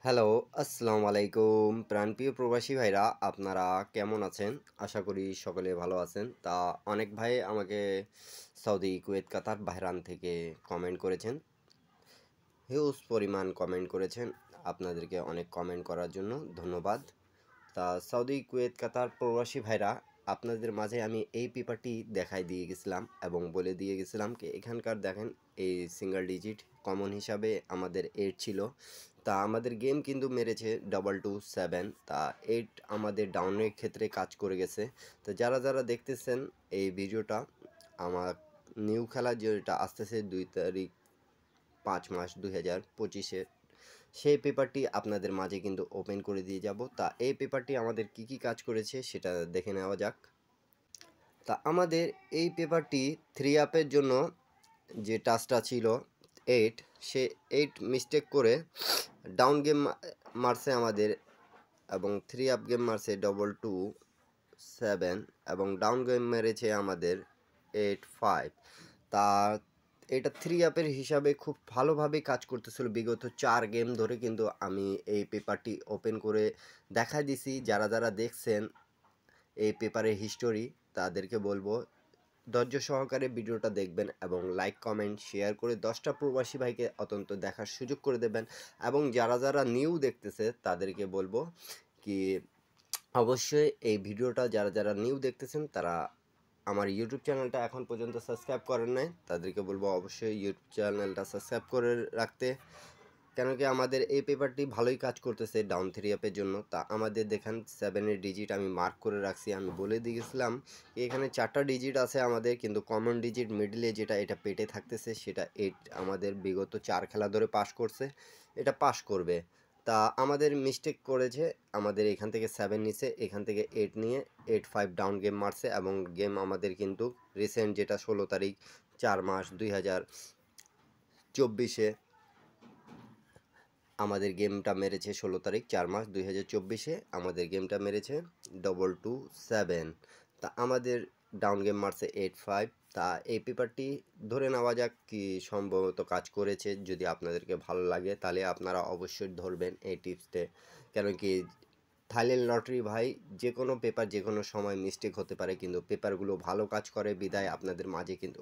Hello, আসসালামু আলাইকুম। প্রাণপ্রিয় প্রবাসী ভাইরা, আপনারা কেমন আছেন? আশা করি সকলে ভালো আছেন। তা অনেক ভাই আমাকে সৌদি, কুয়েত, কাতার, বাহরান থেকে কমেন্ট করেছেন। হিউজ পরিমাণ কমেন্ট করেছেন। আপনাদেরকে অনেক কমেন্ট করার জন্য ধন্যবাদ। তা সৌদি, কুয়েত, কাতার প্রবাসী ভাইরা, আপনাদের মাঝে আমি এই পেপারটি দেখাই দিয়ে গেছিলাম এবং বলে দিয়ে গেছিলাম কি এখানকার দেখেন এই সিঙ্গেল ডিজিট কমন হিসাবে আমাদের 8 ছিল। তা আমাদের গেম কিন্তু মেরেছে 227। তা 8 আমাদের ডাউনের ক্ষেত্রে কাজ করে গেছে। তো যারা যারা দেখতেছেন এই ভিডিওটা, আমার নিউ খেলা যেটা আসতেছে 2 তারিখ 5 মাস 2025-এ, সেই পেপারটি আপনাদের মাঝে কিন্তু ওপেন করে দিয়ে যাব। তা এই পেপারটি আমাদের কি কি কাজ করেছে সেটা দেখে নেওয়া যাক। তা আমাদের এই পেপারটি 3 আপের জন্য যে টাস্কটা ছিল 8, সে 8 মিস্টেক করে ডাউন গেম মারছে আমাদের, এবং 3 আপ গেম মারছে 227, এবং ডাউন গেম মেরেছে আমাদের 85। তা এটা 3 আপের হিসাবে খুব ভালোভাবে কাজ করতেছিল বিগত 4 গেম ধরে, কিন্তু আমি এই পেপারটি ওপেন করে দেখা দিছি। যারা যারা দেখছেন এই পেপারের হিস্টোরি, তাদেরকে বলবো ধৈর্য সহকারে ভিডিওটা দেখবেন এবং লাইক কমেন্ট শেয়ার করে 10টা প্রবাসী ভাইকে অত্যন্ত দেখার সুযোগ করে দেবেন। এবং যারা যারা নিউ দেখতেছে তাদেরকে বলবো কি অবশ্যই এই ভিডিওটা যারা যারা নিউ দেখতেছেন তারা আমার ইউটিউব চ্যানেলটা এখন পর্যন্ত সাবস্ক্রাইব করেন নাই, তাদেরকে বলবো অবশ্যই ইউটিউব চ্যানেলটা সাবস্ক্রাইব করে রাখতে। কেন কি আমাদের এই পেপারটি ভালোই কাজ করতেছে ডাউন 3 অ্যাপের জন্য। তা আমাদের দেখেন 7-এর ডিজিট আমি মার্ক করে রাখছি, আমি বলে দিয়েছিলাম এখানে 4টা ডিজিট আছে আমাদের, কিন্তু কমন ডিজিট মিডলে যেটা এটা পেটে থাকতেছে সেটা 8 আমাদের বিগত 4 খেলা ধরে পাস করছে, এটা পাস করবে। তা আমাদের মিস্টেক করেছে, আমাদের এখান থেকে 7 নিছে, এখান থেকে 8 নিয়ে 85 ডাউন গেম মারছে, এবং গেম আমাদের কিন্তু রিসেন্ট যেটা 16 তারিখ 4 মাস 2024-এ আমাদের গেমটা মেরেছে। 16 তারিখ 4 মাস 2024-এ আমাদের গেমটা মেরেছে 227। তা আমাদের ডাউন গেম মারছে 85। তা এই পেপারটি ধরে নেওয়া যাক কি সম্ভবত কাজ করেছে। যদি আপনাদেরকে ভালো লাগে তাহলে আপনারা অবশ্যই ধরবেন এই টিপসটে। কেন কি থাইল্যান্ড লটারি ভাই, যে কোনো পেপার যে কোনো সময় মিস্টেক হতে পারে, কিন্তু পেপারগুলো ভালো কাজ করে বিদায় আপনাদের মাঝে কিন্তু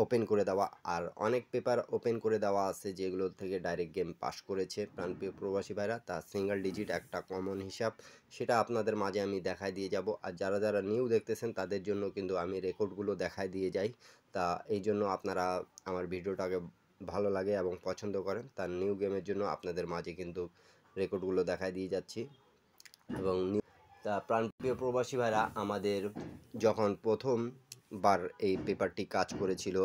ওপেন করে দেওয়া। আর অনেক পেপার ওপেন করে দেওয়া আছে যেগুলো থেকে ডাইরেক্ট গেম পাস করেছে প্রাণপ্রিয় প্রবাসী ভাইরা। তা সিঙ্গেল ডিজিট একটা কমন হিসাব, সেটা আপনাদের মাঝে আমি দেখাই দিয়ে যাব। আর যারা যারা নিউ দেখতেছেন তাদের জন্য কিন্তু আমি রেকর্ডগুলো দেখাই দিয়ে যাই। তা এই জন্য আপনারা আমার ভিডিওটাকে ভালো লাগে এবং পছন্দ করেন, তার নিউ গেমের জন্য আপনাদের মাঝে কিন্তু রেকর্ডগুলো দেখাই দিয়ে যাচ্ছি। এবং তা প্রাণপ্রিয় প্রবাসী ভাইরা, আমাদের যখন প্রথমবার এই পেপারটি কাজ করেছিল,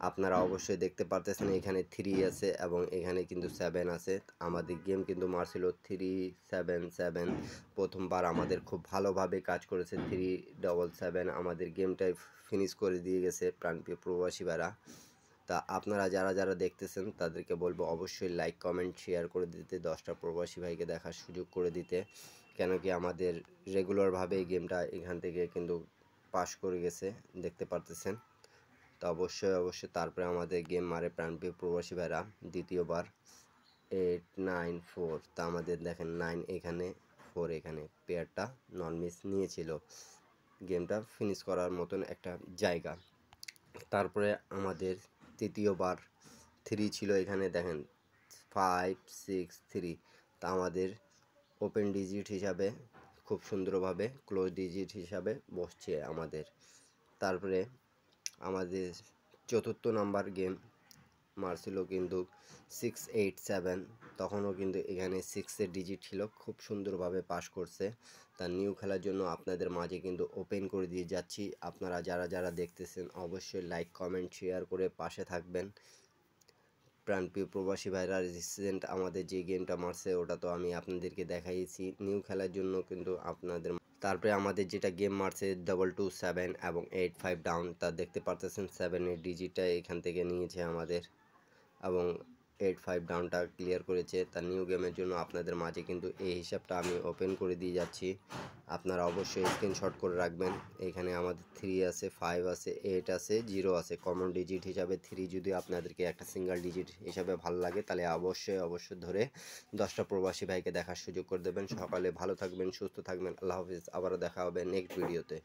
আপনারা অবশ্যই দেখতে পারতেছেন এখানে 3 আছে এবং এখানে কিন্তু 7 আছে। আমাদের গেম কিন্তু মারছিল 377। প্রথমবার আমাদের খুব ভালোভাবে কাজ করেছে 377, আমাদের গেমটাই ফিনিশ করে দিয়ে গেছে প্রাণপ্রিয় প্রবাসী ভাইরা। তা আপনারা যারা যারা দেখতেছেন তাদেরকে বলবো অবশ্যই লাইক কমেন্ট শেয়ার করে দিতে, 10টা প্রবাসী ভাইকে দেখার সুযোগ করে দিতে। কেন কি আমাদের রেগুলারভাবে এই গেমটা এখান থেকে কিন্তু পাস করে গেছে, দেখতে পারতেছেন। তো অবশ্যই অবশ্যই তারপরে আমাদের গেম মারে প্রাণপ্রিয় প্রবাসী ভাইরা দ্বিতীয়বার 894। তা আমাদের দেখেন 9 এখানে 4 এখানে, পেয়ারটা নন মিস নিয়েছিল, গেমটা ফিনিশ করার মতন একটা জায়গা। তারপরে আমাদের তৃতীয়বার 3 ছিল, এখানে দেখেন 563। তা আমাদের ওপেন ডিজিট হিসাবে খুব সুন্দরভাবে ক্লোজ ডিজিট হিসাবে বসছে আমাদের। তারপরে আমাদের চতুর্থ নাম্বার গেম মারছিল কিন্তু 687, তখনও কিন্তু এখানে 6-এর ডিজিট ছিল, খুব সুন্দরভাবে পাস করছে। তার নিউ খেলার জন্য আপনাদের মাঝে কিন্তু ওপেন করে দিয়ে যাচ্ছি। আপনারা যারা যারা দেখতেছেন অবশ্যই লাইক কমেন্ট শেয়ার করে পাশে থাকবেন। প্রাণপ্রিয় প্রবাসী ভাইরা, রিসেন্ট আমাদের যে গেমটা মারছে ওটা তো আমি আপনাদেরকে দেখাইছি নিউ খেলার জন্য, কিন্তু আপনাদের তারপরে আমাদের যেটা গেম মারছে 227 এবং 85 ডাউন, তা দেখতে পারতেছেন 7-এর ডিজিটটা এখান থেকে নিয়েছে আমাদের। এবং 85 ডাউনটা ক্লিয়ার করেছে। তার নিউ গেমের জন্য আপনাদের মাঝে কিন্তু এই হিসাবটা আমি ওপেন করে দিয়ে যাচ্ছি। আপনারা অবশ্যই স্ক্রিনশট করে রাখবেন। এখানে আমাদের 3 আছে, 5 আছে, 8 আছে, 0 আছে। কমন ডিজিট হিসাবে 3 যদি আপনাদেরকে একটা সিঙ্গেল ডিজিট হিসাবে ভালো লাগে তাহলে অবশ্যই ধরে 10টা প্রবাসী ভাইকে দেখার সুযোগ করে দেবেন। সকালে ভালো থাকবেন, সুস্থ থাকবেন। আল্লাহ হাফিজ। আবারও দেখা হবে নেক্সট ভিডিওতে।